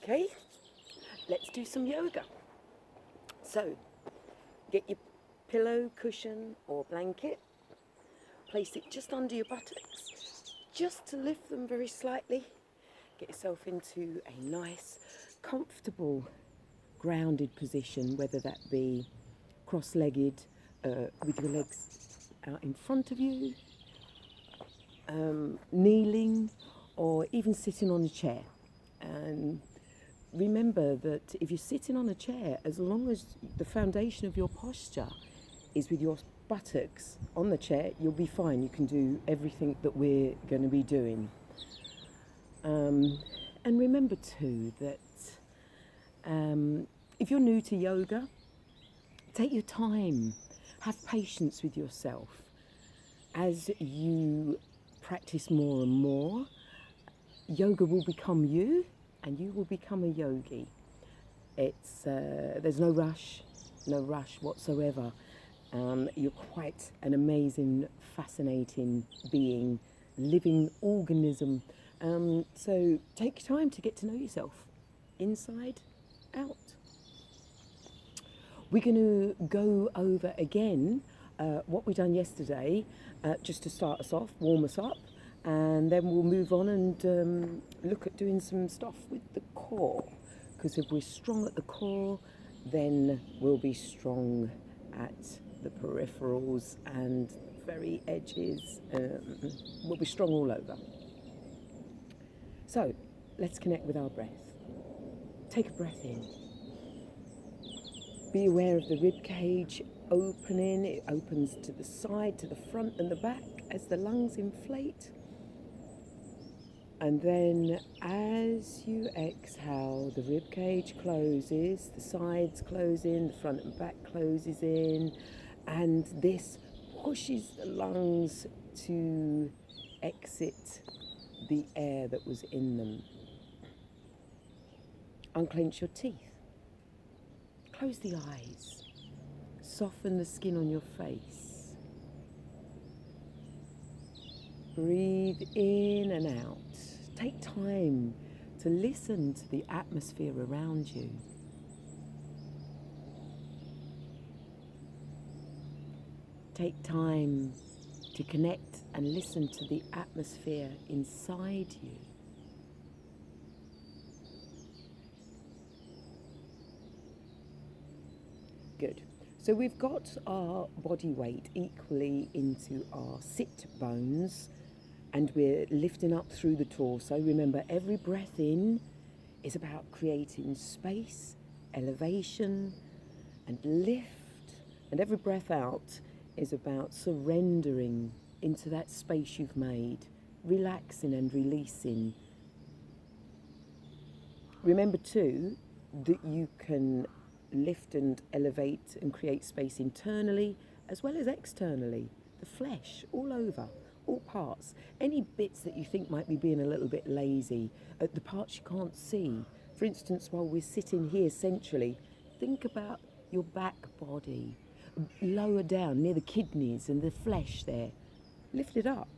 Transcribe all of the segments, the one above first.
Okay, let's do some yoga. So, get your pillow, cushion, or blanket. Place it just under your buttocks, just to lift them very slightly. Get yourself into a nice, comfortable, grounded position, whether that be cross-legged with your legs out in front of you, kneeling, or even sitting on a chair. And remember that if you're sitting on a chair, as long as the foundation of your posture is with your buttocks on the chair, you'll be fine. You can do everything that we're going to be doing. And remember too that if you're new to yoga, take your time, have patience with yourself. As you practice more and more, yoga will become you and you will become a yogi. There's no rush whatsoever. You're quite an amazing, fascinating being, living organism. So take time to get to know yourself, inside, out. We're going to go over again what we done yesterday, just to start us off, warm us up, and then we'll move on and look at doing some stuff with the core. Because if we're strong at the core, then we'll be strong at the peripherals and very edges. We'll be strong all over. So let's connect with our breath. Take a breath in. Be aware of the rib cage opening. It opens to the side, to the front and the back as the lungs inflate. And then as you exhale, the rib cage closes, the sides close in, the front and back closes in, and this pushes the lungs to exit the air that was in them. Unclench your teeth. Close the eyes. Soften the skin on your face. Breathe in and out. Take time to listen to the atmosphere around you. Take time to connect and listen to the atmosphere inside you. Good. So we've got our body weight equally into our sit bones, and we're lifting up through the torso. Remember, every breath in is about creating space, elevation, and lift. And every breath out is about surrendering into that space you've made, relaxing and releasing. Remember too that you can lift and elevate and create space internally as well as externally. The flesh, all over, all parts. Any bits that you think might be being a little bit lazy, the parts you can't see. For instance, while we're sitting here centrally, think about your back body, lower down near the kidneys and the flesh there. Lift it up.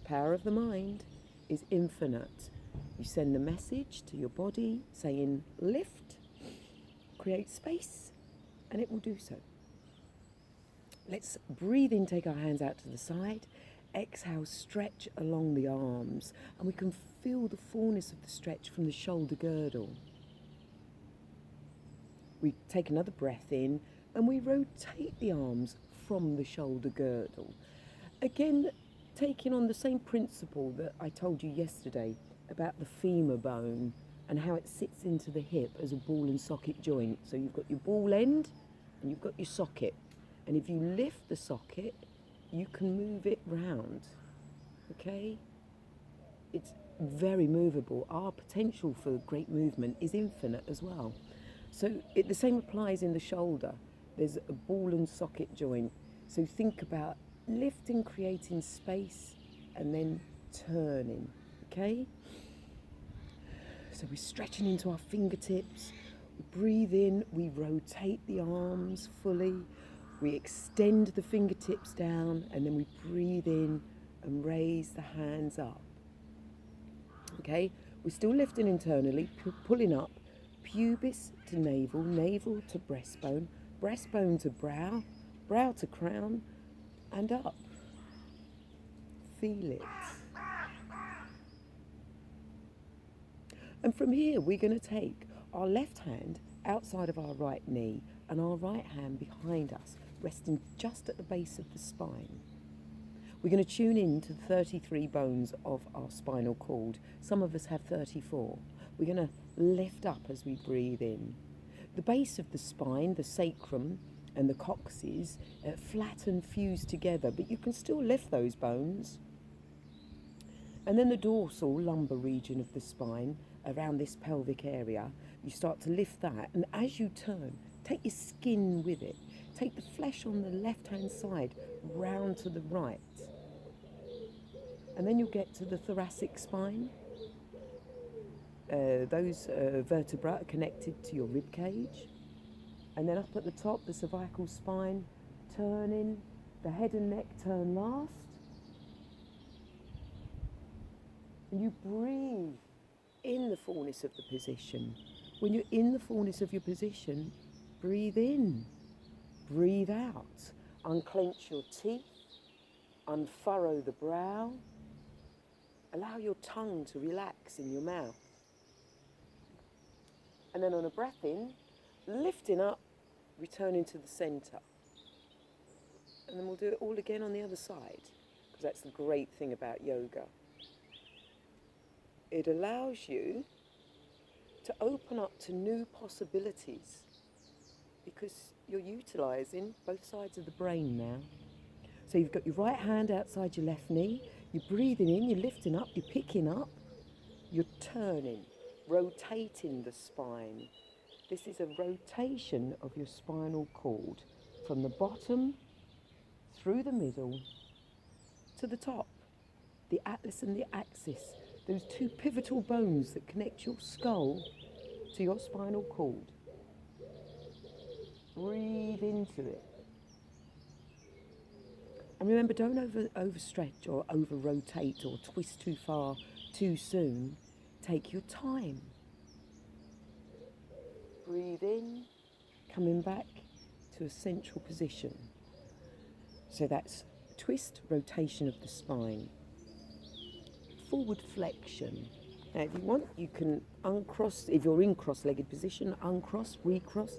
Power of the mind is infinite. You send the message to your body saying lift, create space, and it will do so. Let's breathe in, take our hands out to the side. Exhale, stretch along the arms, and we can feel the fullness of the stretch from the shoulder girdle. We take another breath in and we rotate the arms from the shoulder girdle. Again, taking on the same principle that I told you yesterday about the femur bone and how it sits into the hip as a ball and socket joint. So you've got your ball end and you've got your socket. And if you lift the socket, you can move it round, okay? It's very movable. Our potential for great movement is infinite as well. So the same applies in the shoulder. There's a ball and socket joint. So think about lifting, creating space, and then turning, okay? So we're stretching into our fingertips. We breathe in, we rotate the arms fully. We extend the fingertips down, and then we breathe in and raise the hands up. Okay? We're still lifting internally, pulling up, pubis to navel, navel to breastbone, breastbone to brow, brow to crown, and up. Feel it. And from here, we're going to take our left hand outside of our right knee and our right hand behind us, resting just at the base of the spine. We're going to tune in to the 33 bones of our spinal cord. Some of us have 34. We're going to lift up as we breathe in. The base of the spine, the sacrum and the coccyx, flatten, fuse together, but you can still lift those bones. And then the dorsal lumbar region of the spine, around this pelvic area, you start to lift that, and as you turn, take your skin with it. Take the flesh on the left-hand side round to the right. And then you'll get to the thoracic spine. Those vertebrae are connected to your rib cage. And then up at the top, the cervical spine, turning, the head and neck turn last. And you breathe in the fullness of the position. When you're in the fullness of your position, breathe in, breathe out. Unclench your teeth, unfurrow the brow. Allow your tongue to relax in your mouth. And then on a breath in, lifting up, returning to the center. And then we'll do it all again on the other side, because that's the great thing about yoga. It allows you to open up to new possibilities, because you're utilizing both sides of the brain now. So you've got your right hand outside your left knee, you're breathing in, you're lifting up, you're picking up, you're turning, rotating the spine. This is a rotation of your spinal cord from the bottom, through the middle, to the top. The atlas and the axis, those two pivotal bones that connect your skull to your spinal cord. Breathe into it. And remember, don't overstretch or over-rotate or twist too far too soon. Take your time. Breathe in, coming back to a central position. So that's twist, rotation of the spine. Forward flexion. Now if you want, you can uncross, if you're in cross-legged position, uncross, recross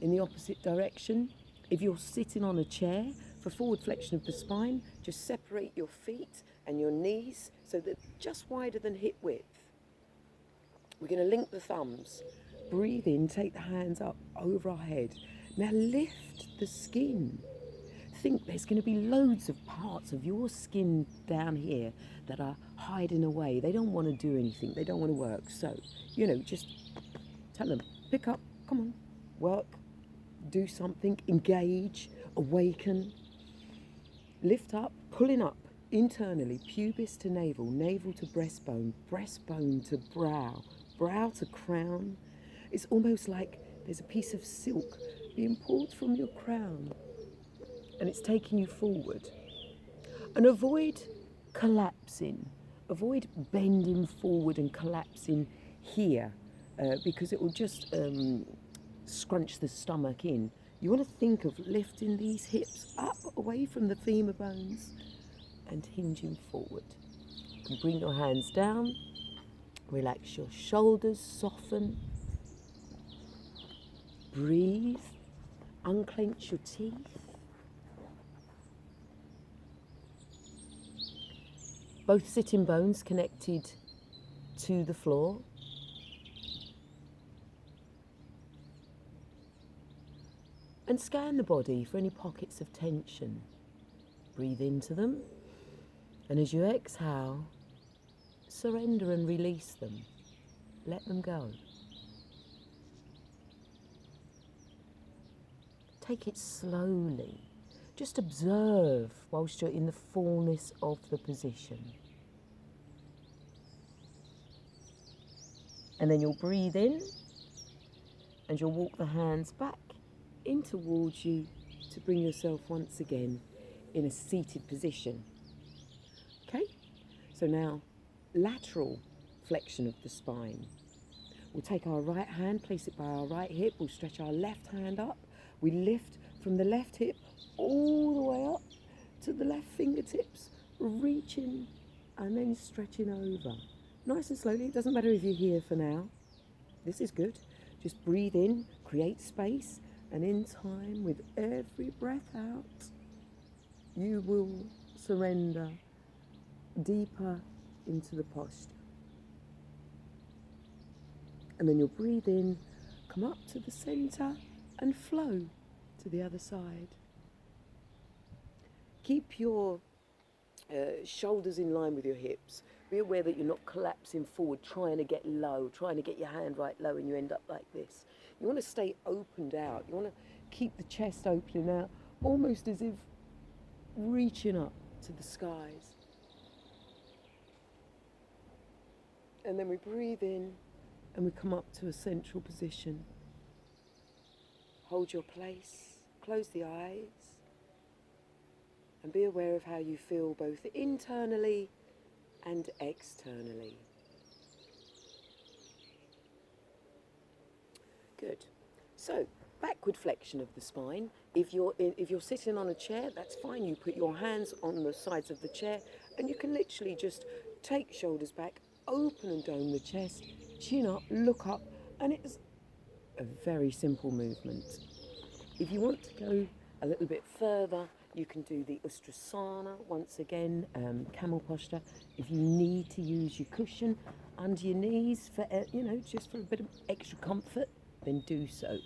in the opposite direction. If you're sitting on a chair, for forward flexion of the spine, just separate your feet and your knees so that just wider than hip width. We're going to link the thumbs. Breathe in, take the hands up over our head. Now lift the skin. Think there's going to be loads of parts of your skin down here that are hiding away. They don't want to do anything. They don't want to work. So, just tell them, pick up, come on, work, do something, engage, awaken. Lift up, pulling up internally, pubis to navel, navel to breastbone, breastbone to brow, brow to crown. It's almost like there's a piece of silk being pulled from your crown and it's taking you forward. And avoid collapsing, avoid bending forward and collapsing here because it will just scrunch the stomach in. You want to think of lifting these hips up away from the femur bones and hinging forward. You can bring your hands down, relax your shoulders, soften, breathe, unclench your teeth. Both sitting bones connected to the floor. And scan the body for any pockets of tension. Breathe into them, and as you exhale, surrender and release them. Let them go. Take it slowly. Just observe whilst you're in the fullness of the position. And then you'll breathe in, and you'll walk the hands back in towards you to bring yourself once again in a seated position. Okay? So now, lateral flexion of the spine. We'll take our right hand, place it by our right hip. We'll stretch our left hand up. We lift from the left hip all the way up to the left fingertips, reaching and then stretching over. Nice and slowly. It doesn't matter if you're here for now. This is good. Just breathe in, create space, and in time, with every breath out, you will surrender deeper into the posture. And then you'll breathe in, come up to the center, and flow to the other side. Keep your shoulders in line with your hips. Be aware that you're not collapsing forward, trying to get low, trying to get your hand right low, and you end up like this. You want to stay opened out. You want to keep the chest opening out, almost as if reaching up to the skies. And then we breathe in, and we come up to a central position. Hold your place, close the eyes, and be aware of how you feel both internally and externally. Good. So, backward flexion of the spine. If you're sitting on a chair, that's fine. You put your hands on the sides of the chair, and you can literally just take shoulders back, open and dome the chest, chin up, look up, and it's a very simple movement. If you want to go a little bit further, you can do the Ustrasana, once again, camel posture. If you need to use your cushion under your knees for, just for a bit of extra comfort, then do so.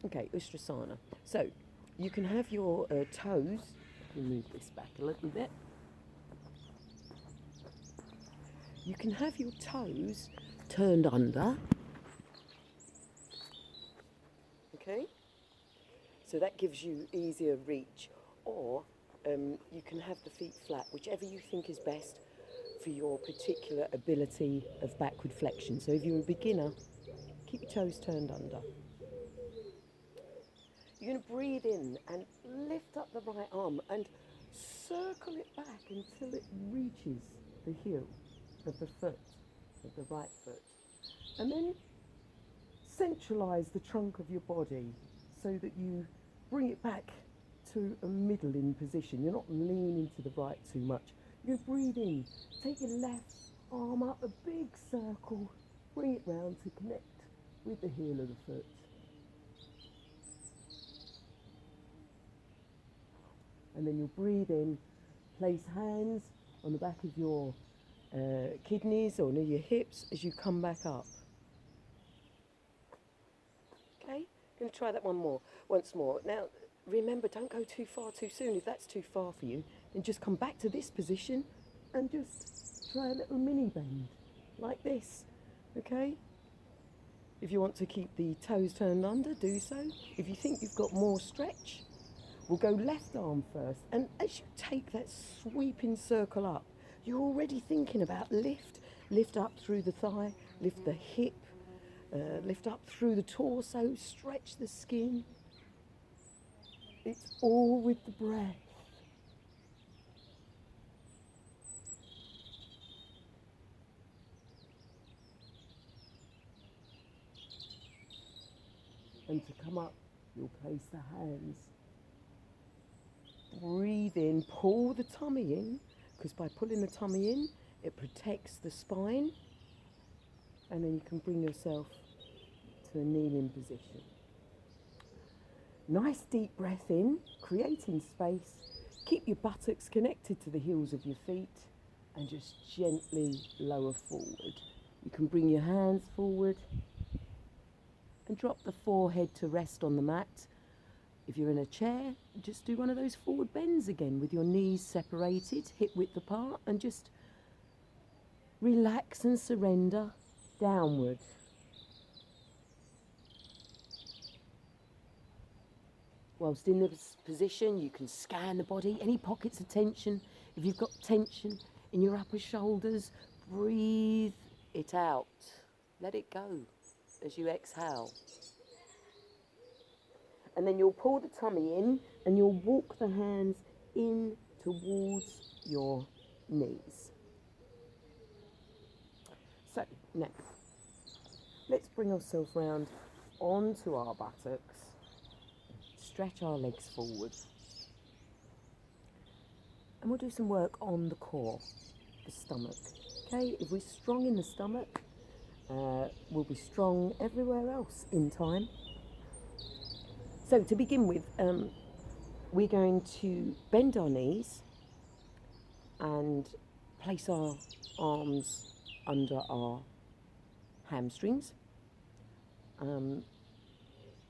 Okay, Ustrasana. So, you can have your toes, let me move this back a little bit. You can have your toes turned under. Okay? So that gives you easier reach. Or you can have the feet flat, whichever you think is best for your particular ability of backward flexion. So if you're a beginner, keep your toes turned under. You're going to breathe in and lift up the right arm and circle it back until it reaches the heel of the foot, of the right foot. And then centralise the trunk of your body so that you bring it back to a middling position. You're not leaning to the right too much. You breathe in, take your left arm up a big circle, bring it round to connect with the heel of the foot. And then you'll breathe in, place hands on the back of your kidneys or near your hips as you come back up. Okay, going to try that once more. Now, remember, don't go too far too soon. If that's too far for you, then just come back to this position and just try a little mini bend like this. Okay? If you want to keep the toes turned under, do so. If you think you've got more stretch, we'll go left arm first. And as you take that sweeping circle up, you're already thinking about lift. Lift up through the thigh, lift the hip, lift up through the torso, stretch the skin. It's all with the breath. And to come up, you'll place the hands. Breathe in, pull the tummy in, because by pulling the tummy in, it protects the spine. And then you can bring yourself to a kneeling position. Nice deep breath in, creating space. Keep your buttocks connected to the heels of your feet and just gently lower forward. You can bring your hands forward and drop the forehead to rest on the mat. If you're in a chair, just do one of those forward bends again with your knees separated, hip width apart, and just relax and surrender downward. Whilst in this position, you can scan the body, any pockets of tension. If you've got tension in your upper shoulders, breathe it out. Let it go as you exhale. And then you'll pull the tummy in and you'll walk the hands in towards your knees. So now, let's bring ourselves round onto our buttocks, stretch our legs forward, and we'll do some work on the core, the stomach. Okay, if we're strong in the stomach, we'll be strong everywhere else in time. So to begin with, we're going to bend our knees and place our arms under our hamstrings.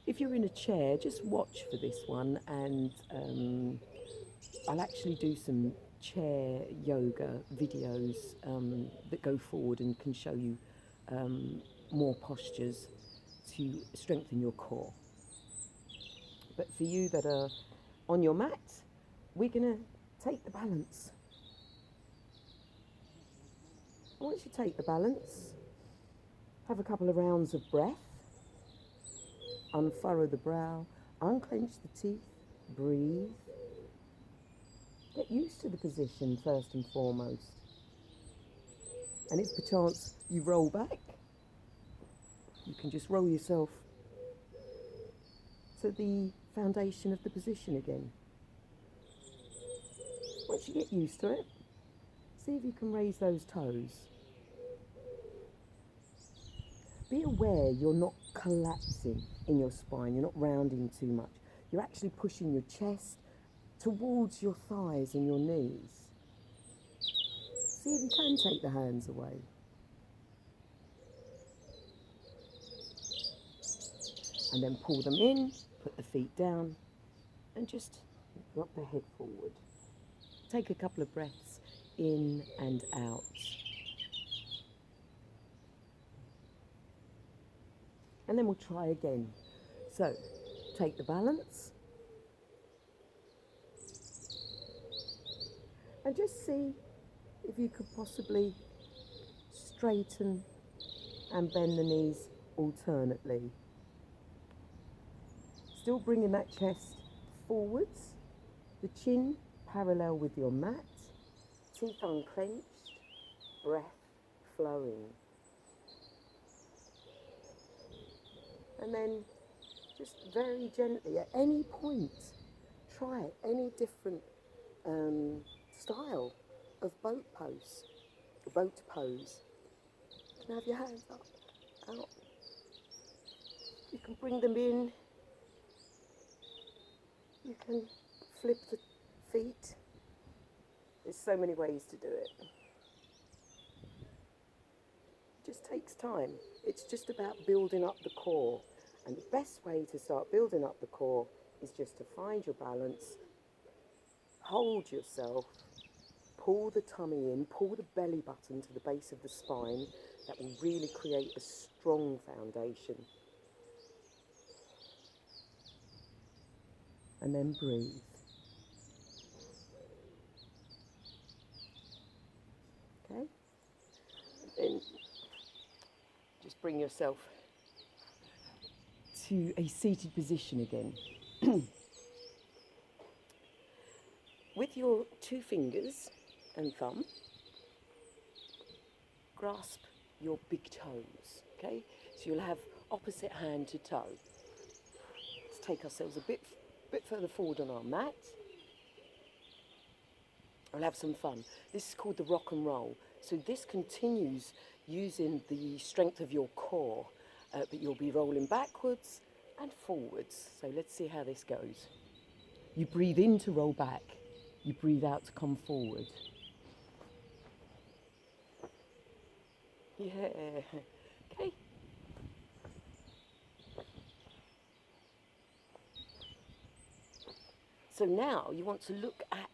If you're in a chair, just watch for this one, and I'll actually do some chair yoga videos that go forward and can show you more postures to strengthen your core. But for you that are on your mat, we're going to take the balance. Once you take the balance, have a couple of rounds of breath, unfurrow the brow, unclench the teeth, breathe. Get used to the position first and foremost. And if perchance you roll back, you can just roll yourself to the foundation of the position again. Once you get used to it, see if you can raise those toes. Be aware you're not collapsing in your spine, you're not rounding too much. You're actually pushing your chest towards your thighs and your knees. See if you can take the hands away. And then pull them in, put the feet down, and just drop the head forward. Take a couple of breaths in and out. And then we'll try again. So, take the balance. And just see if you could possibly straighten and bend the knees alternately. Still bringing that chest forwards, the chin parallel with your mat, teeth unclenched, breath flowing. And then just very gently, at any point, try any different style of boat pose. You can have your hands up, out. You can bring them in. You can flip the feet. There's so many ways to do it. It just takes time. It's just about building up the core. And the best way to start building up the core is just to find your balance, hold yourself, pull the tummy in, pull the belly button to the base of the spine. That will really create a strong foundation. And then breathe. Okay? Then just bring yourself to a seated position again. With your 2 fingers and thumb, grasp your big toes, okay? So you'll have opposite hand to toe. Let's take ourselves a bit further forward on our mat. We'll have some fun. This is called the rock and roll. So this continues using the strength of your core, but you'll be rolling backwards and forwards. So let's see how this goes. You breathe in to roll back. You breathe out to come forward. Yeah. Okay. So now you want to look at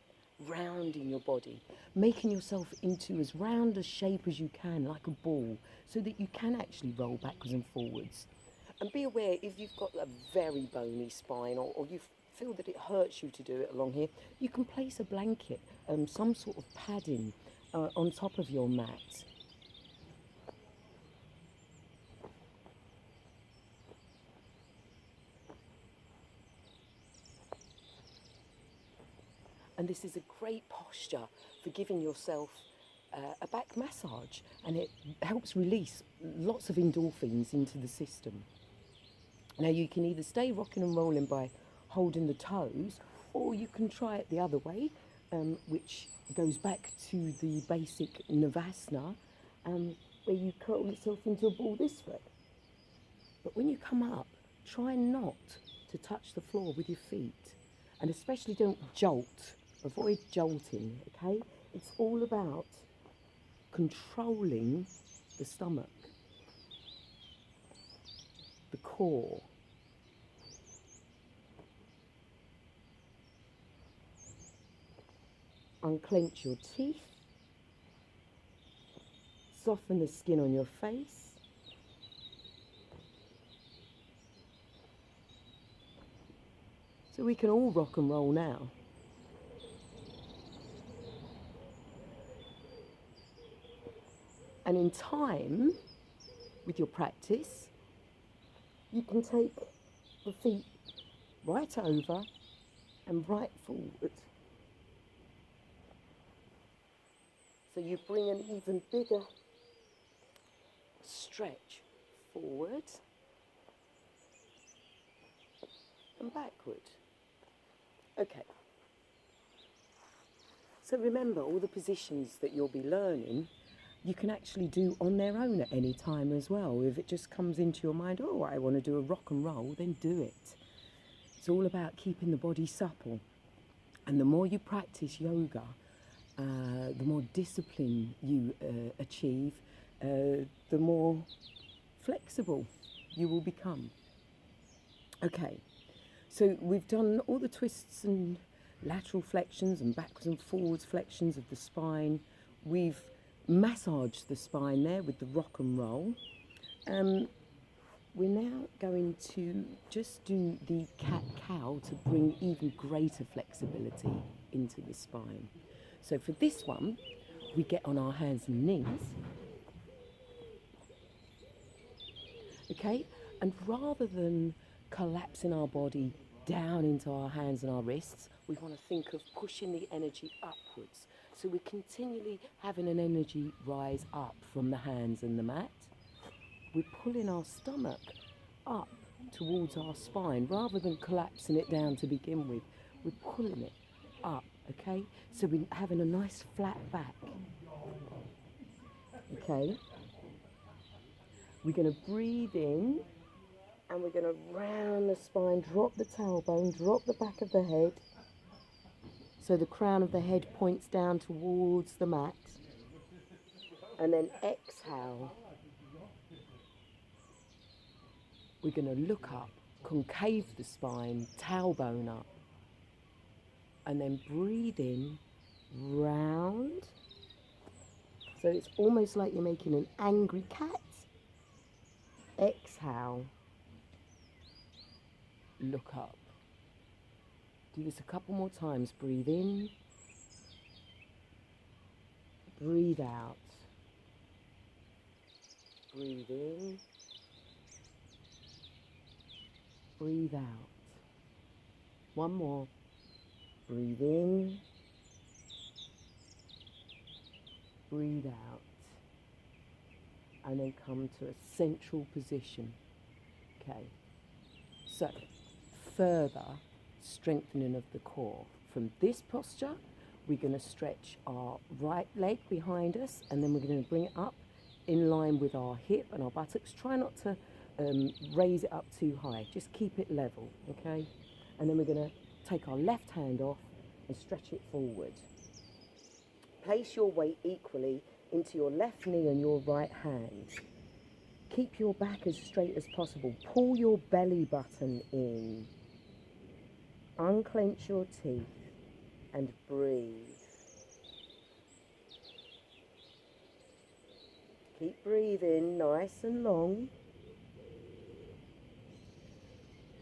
rounding your body, making yourself into as round a shape as you can, like a ball, so that you can actually roll backwards and forwards. And be aware, if you've got a very bony spine, or you feel that it hurts you to do it along here, you can place a blanket, some sort of padding on top of your mat. And this is a great posture for giving yourself a back massage, and it helps release lots of endorphins into the system. Now you can either stay rocking and rolling by holding the toes, or you can try it the other way, which goes back to the basic Navasana, where you curl yourself into a ball this way. But when you come up, try not to touch the floor with your feet, and especially don't jolt. Avoid jolting, okay? It's all about controlling the stomach, the core. Unclench your teeth, soften the skin on your face, so we can all rock and roll now. And in time, with your practice, you can take the feet right over and right forward. So you bring an even bigger stretch forward and backward. Okay. So remember, all the positions that you'll be learning, you can actually do on their own at any time as well. If it just comes into your mind, oh, I want to do a rock and roll, then do it. It's all about keeping the body supple. And the more you practice yoga, the more discipline you achieve, the more flexible you will become. Okay, so we've done all the twists and lateral flexions and backwards and forwards flexions of the spine. We've massaged the spine there with the rock and roll. We're now going to just do the cat-cow to bring even greater flexibility into the spine. So for this one, we get on our hands and knees, okay? And rather than collapsing our body down into our hands and our wrists, we want to think of pushing the energy upwards. So we're continually having an energy rise up from the hands and the mat. We're pulling our stomach up towards our spine. Rather than collapsing it down to begin with, we're pulling it up, okay? So we're having a nice flat back, okay? We're going to breathe in, and we're going to round the spine, drop the tailbone, drop the back of the head, so the crown of the head points down towards the mat, and then exhale. We're going to look up, concave the spine, tailbone up, and then breathe in, round. So it's almost like you're making an angry cat. Exhale, look up. Do this a couple more times. Breathe in, breathe out. Breathe in, breathe out. One more. Breathe in, breathe out. And then come to a central position. Okay. So, further strengthening of the core. From this posture, we're going to stretch our right leg behind us, and then we're going to bring it up in line with our hip and our buttocks. Try not to raise it up too high. Just keep it level, okay? And then we're going to take our left hand off and stretch it forward. Place your weight equally into your left knee and your right hand. Keep your back as straight as possible. Pull your belly button in. Unclench your teeth and breathe. Keep breathing nice and long.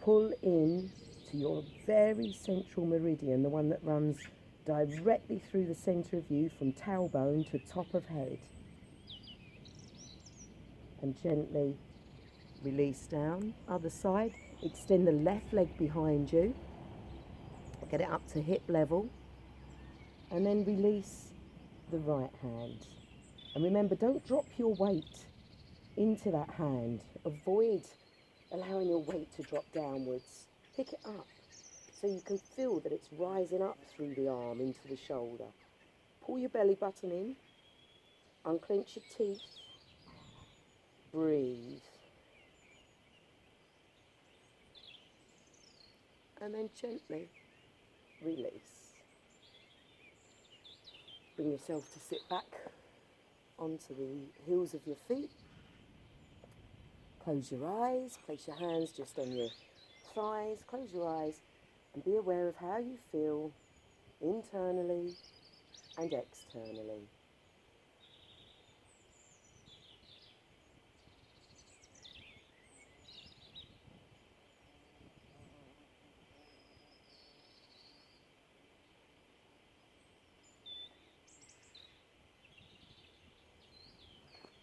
Pull in to your very central meridian, the one that runs directly through the centre of you from tailbone to top of head. And gently release down. Other side. Extend the left leg behind you. Get it up to hip level. And then release the right hand. And remember, don't drop your weight into that hand. Avoid allowing your weight to drop downwards. Pick it up so you can feel that it's rising up through the arm into the shoulder. Pull your belly button in, unclench your teeth, breathe. And then gently release. Bring yourself to sit back onto the heels of your feet. Close your eyes, place your hands just on your thighs, close your eyes and be aware of how you feel internally and externally.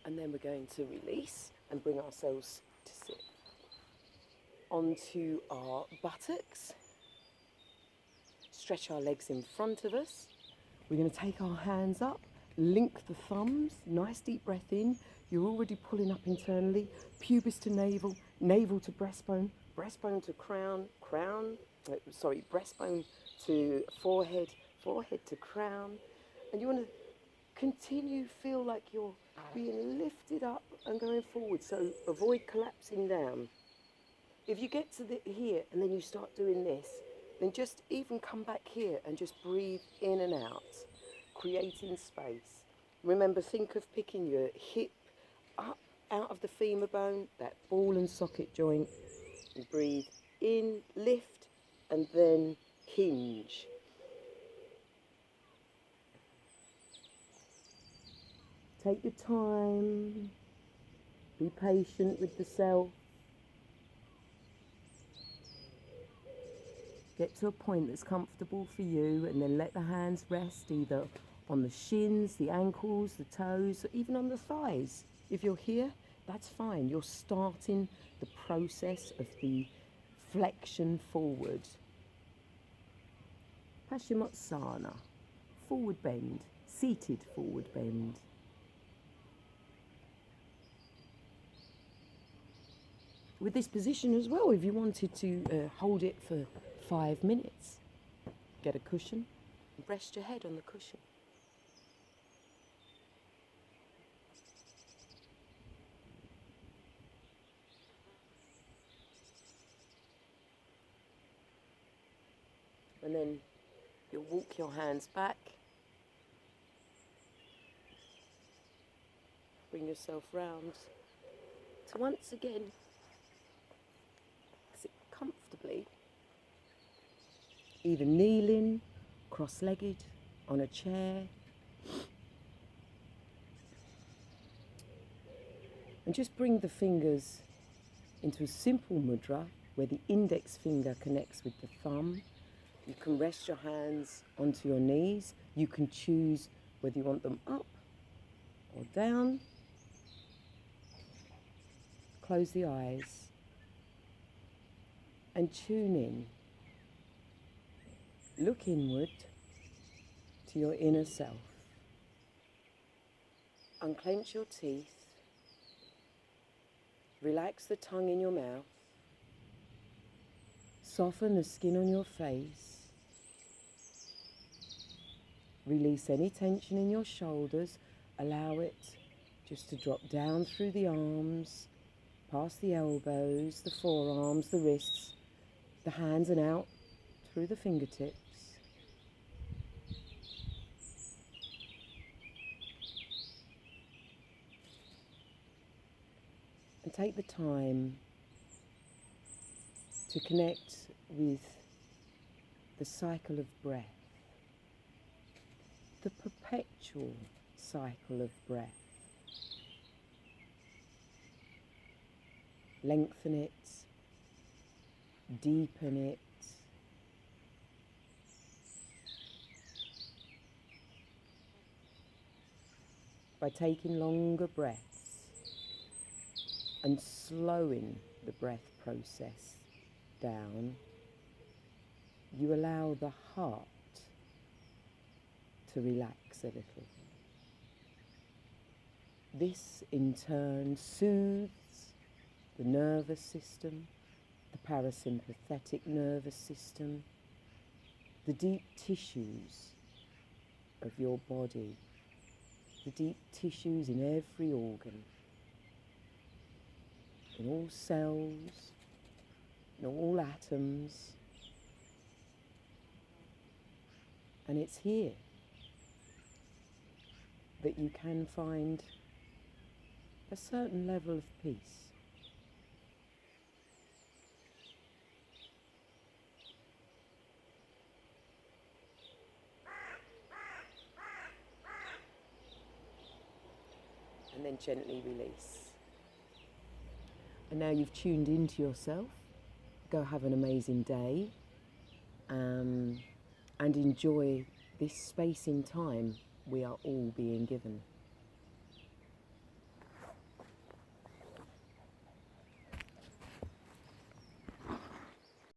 And then we're going to release and bring ourselves to sit onto our buttocks. Stretch our legs in front of us. We're going to take our hands up, link the thumbs, nice deep breath in. You're already pulling up internally, pubis to navel, navel to breastbone, breastbone to crown, breastbone to forehead, forehead to crown. And you want to continue, feel like you're being lifted up and going forward, so avoid collapsing down. If you get to here and then you start doing this, then just even come back here and just breathe in and out, creating space. Remember, think of picking your hip up out of the femur bone, that ball and socket joint, and breathe in, lift, and then hinge. Take your time, be patient with the self. Get to a point that's comfortable for you and then let the hands rest either on the shins, the ankles, the toes, or even on the thighs. If you're here, that's fine. You're starting the process of the flexion forward. Paschimottanasana, forward bend, seated forward bend. With this position as well, if you wanted to hold it for 5 minutes, get a cushion, rest your head on the cushion. And then you'll walk your hands back, bring yourself round to once again sit comfortably, either kneeling, cross-legged, on a chair. And just bring the fingers into a simple mudra where the index finger connects with the thumb. You can rest your hands onto your knees. You can choose whether you want them up or down. Close the eyes and tune in. Look inward to your inner self. Unclench your teeth. Relax the tongue in your mouth. Soften the skin on your face. Release any tension in your shoulders. Allow it just to drop down through the arms, past the elbows, the forearms, the wrists, the hands, and out through the fingertips. And take the time to connect with the cycle of breath, the perpetual cycle of breath. Lengthen it, deepen it. By taking longer breaths and slowing the breath process down, you allow the heart to relax a little. This in turn soothes the nervous system, the parasympathetic nervous system, the deep tissues of your body, the deep tissues in every organ, in all cells, in all atoms. And it's here that you can find a certain level of peace. And then gently release. And now you've tuned into yourself. Go have an amazing day, and enjoy this space in time we are all being given.